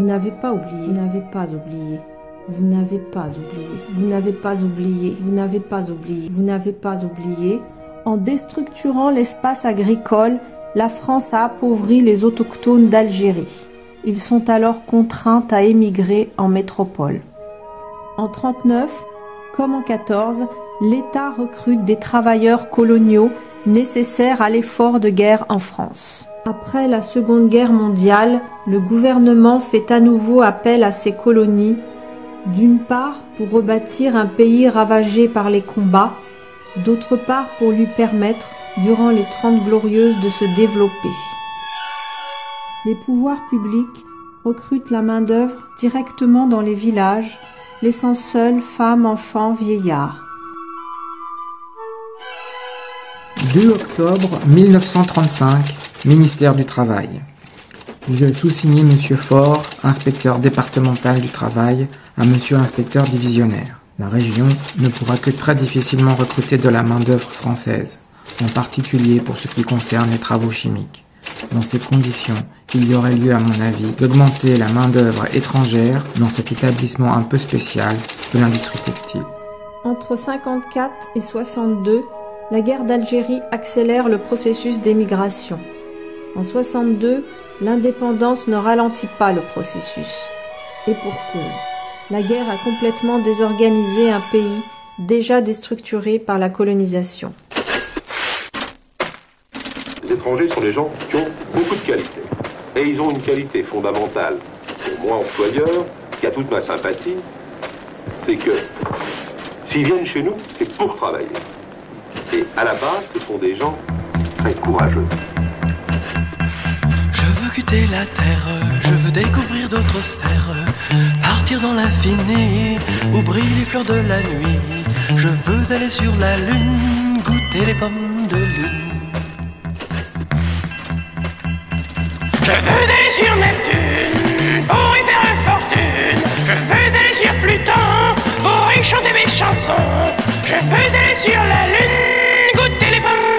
Vous n'avez pas oublié, vous n'avez pas oublié. Vous n'avez pas oublié, vous n'avez pas oublié, vous n'avez pas oublié, vous n'avez pas oublié. En déstructurant l'espace agricole, la France a appauvri les autochtones d'Algérie. Ils sont alors contraints à émigrer en métropole. En 1939, comme en 1914, l'État recrute des travailleurs coloniaux nécessaires à l'effort de guerre en France. Après la Seconde Guerre mondiale, le gouvernement fait à nouveau appel à ces colonies, d'une part pour rebâtir un pays ravagé par les combats, d'autre part pour lui permettre, durant les 30 Glorieuses, de se développer. Les pouvoirs publics recrutent la main-d'œuvre directement dans les villages, laissant seuls femmes, enfants, vieillards. 2 octobre 1935, ministère du Travail. Je sous-signe Monsieur Faure, inspecteur départemental du travail, à Monsieur l'inspecteur divisionnaire. La région ne pourra que très difficilement recruter de la main-d'œuvre française, en particulier pour ce qui concerne les travaux chimiques. Dans ces conditions, il y aurait lieu, à mon avis, d'augmenter la main-d'œuvre étrangère dans cet établissement un peu spécial de l'industrie textile. Entre 1954 et 1962, la guerre d'Algérie accélère le processus d'émigration. En 1962, l'indépendance ne ralentit pas le processus. Et pour cause. La guerre a complètement désorganisé un pays déjà déstructuré par la colonisation. Les étrangers sont des gens qui ont beaucoup de qualités. Et ils ont une qualité fondamentale, pour moi employeur, qui a toute ma sympathie, c'est que s'ils viennent chez nous, c'est pour travailler. Et à la base, ce sont des gens très courageux. Je veux quitter la terre, je veux découvrir d'autres sphères, partir dans l'infini où brillent les fleurs de la nuit. Je veux aller sur la lune, goûter les pommes de lune. Je veux aller sur Neptune pour y faire une fortune. Je veux aller sur Pluton pour y chanter mes chansons. Je veux aller sur la lune, goûter les pommes de lune.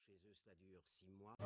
Chez eux, cela dure 6 mois.